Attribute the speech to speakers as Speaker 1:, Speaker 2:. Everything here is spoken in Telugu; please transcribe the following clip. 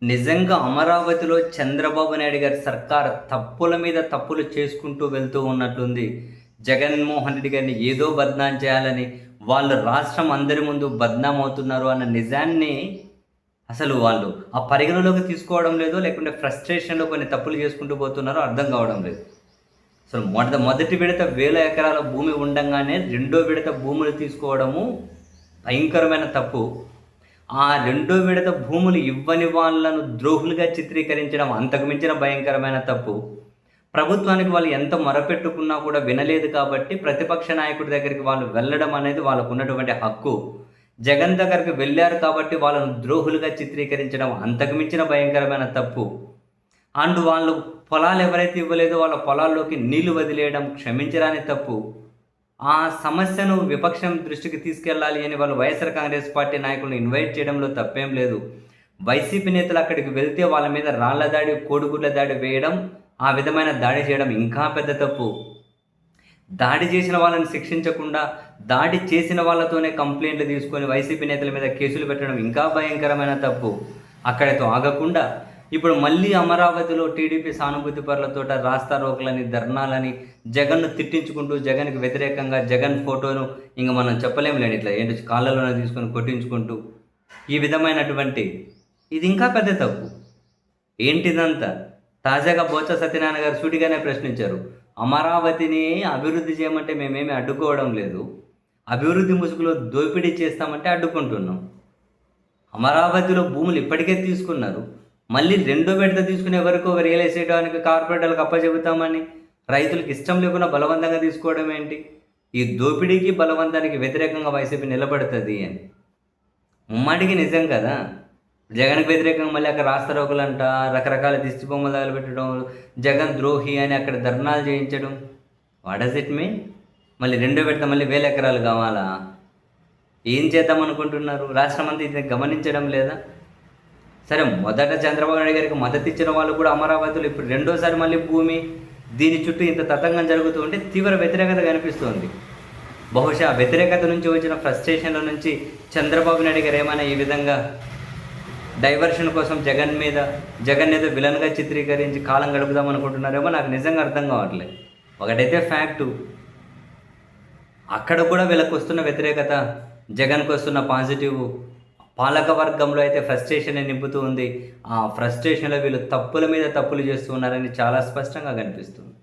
Speaker 1: నిజంగా అమరావతిలో చంద్రబాబు నాయుడు గారి సర్కార్ తప్పుల మీద తప్పులు చేసుకుంటూ వెళ్తూ ఉన్నట్లుంది. జగన్మోహన్ రెడ్డి గారిని ఏదో బద్నాం చేయాలని, వాళ్ళు రాష్ట్రం అందరి ముందు బద్నాం అవుతున్నారు అన్న నిజాన్ని అసలు వాళ్ళు ఆ పరిగణలోకి తీసుకోవడం లేదో, లేకుంటే ఫ్రస్ట్రేషన్‌లో కొన్ని తప్పులు చేసుకుంటూ పోతున్నారో అర్థం కావడం లేదు. అసలు మొదటి విడత వేల ఎకరాల భూమి ఉండంగానే రెండో విడత భూములు తీసుకోవడము భయంకరమైన తప్పు. ఆ రెండో విడత భూములు ఇవ్వని వాళ్ళను ద్రోహులుగా చిత్రీకరించడం అంతకు మించిన భయంకరమైన తప్పు. ప్రభుత్వానికి వాళ్ళు ఎంత మొరపెట్టుకున్నా కూడా వినలేదు కాబట్టి ప్రతిపక్ష నాయకుడి దగ్గరికి వాళ్ళు వెళ్ళడం అనేది వాళ్ళకున్నటువంటి హక్కు. జగన్ దగ్గరికి వెళ్లారు కాబట్టి వాళ్ళను ద్రోహులుగా చిత్రీకరించడం అంతకు మించిన భయంకరమైన తప్పు. అండ్ వాళ్ళు పొలాలు ఎవరైతే ఇవ్వలేదో వాళ్ళ పొలాల్లోకి నీళ్లు వదిలేయడం క్షమించరాని తప్పు. ఆ సమస్యను విపక్షం దృష్టికి తీసుకెళ్ళాలి అని వాళ్ళు వైఎస్ఆర్ కాంగ్రెస్ పార్టీ నాయకులను ఇన్వైట్ చేయడంలో తప్పేం లేదు. వైసీపీ నేతలు అక్కడికి వెళ్తే వాళ్ళ మీద రాళ్ల దాడి, కోడిగుడ్ల దాడి వేయడం, ఆ విధమైన దాడి చేయడం ఇంకా పెద్ద తప్పు. దాడి చేసిన వాళ్ళని శిక్షించకుండా దాడి చేసిన వాళ్ళతోనే కంప్లైంట్లు తీసుకొని వైసీపీ నేతల మీద కేసులు పెట్టడం ఇంకా భయంకరమైన తప్పు. అక్కడితో ఆగకుండా ఇప్పుడు మళ్ళీ అమరావతిలో టీడీపీ సానుభూతి పరులతోట రాస్తారోకలని, ధర్నాలని, జగన్ను తిట్టించుకుంటూ, జగన్కి వ్యతిరేకంగా జగన్ ఫోటోను ఇంక మనం చెప్పలేములేండి, ఇట్లా ఏంటి కాళ్ళలోనే తీసుకొని కొట్టించుకుంటూ ఈ విధమైనటువంటి ఇది ఇంకా పెద్ద తప్పు. ఏంటిదంతా? తాజాగా బొత్స సత్యనారాయణ గారు సూటిగానే ప్రశ్నించారు. అమరావతిని అభివృద్ధి చేయమంటే మేమేమి అడ్డుకోవడం లేదు, అభివృద్ధి ముసుగులో దోపిడీ చేస్తామంటే అడ్డుకుంటున్నాం. అమరావతిలో భూములు ఇప్పటికే తీసుకున్నారు, మళ్ళీ రెండో విడత తీసుకునే వరకు రియల్ ఎస్టేట్ వారికి, కార్పొరేటర్లకు అప్పచెబుతామని రైతులకు ఇష్టం లేకుండా బలవంతంగా తీసుకోవడం ఏంటి? ఈ దోపిడీకి బలవంతానికి వ్యతిరేకంగా వైసీపీ నిలబడుతుంది అని ముమ్మాటికి నిజం కదా. జగన్కి వ్యతిరేకంగా మళ్ళీ అక్కడ రాస్తారోకలంట, రకరకాల దిష్టి బొమ్మలు తగలబెట్టడం, జగన్ ద్రోహి అని అక్కడ ధర్నాలు చేయించడం. What does it mean? మళ్ళీ రెండో విడత మళ్ళీ 1000 ఎకరాలు కావాలా? ఏం చేద్దాం అనుకుంటున్నారు? రాష్ట్రం అంతా ఇది గమనించడం లేదా? సరే, మొదట చంద్రబాబు నాయుడు గారికి మద్దతు ఇచ్చిన వాళ్ళు కూడా అమరావతిలో ఇప్పుడు రెండోసారి మళ్ళీ భూమి, దీని చుట్టూ ఇంత తతంగం జరుగుతూ ఉంటే తీవ్ర వ్యతిరేకత కనిపిస్తోంది. బహుశా వ్యతిరేకత నుంచి వచ్చిన ఫ్రస్ట్రేషన్ల నుంచి చంద్రబాబు నాయుడు గారు ఏమైనా ఈ విధంగా డైవర్షన్ కోసం జగన్ ఏదో విలన్గా చిత్రీకరించి కాలం గడుపుదాం అనుకుంటున్నారేమో నాకు నిజంగా అర్థం కావట్లేదు. ఒకటైతే ఫ్యాక్టు, అక్కడ కూడా వీళ్ళకి వస్తున్న వ్యతిరేకత, జగన్కి వస్తున్న పాజిటివ్, పాలక వర్గంలో అయితే ఫ్రస్ట్రేషన్ నింపుతూ ఉంది. ఆ ఫ్రస్ట్రేషన్లో వీళ్ళు తప్పుల మీద తప్పులు చేస్తూ ఉన్నారని చాలా స్పష్టంగా కనిపిస్తుంది.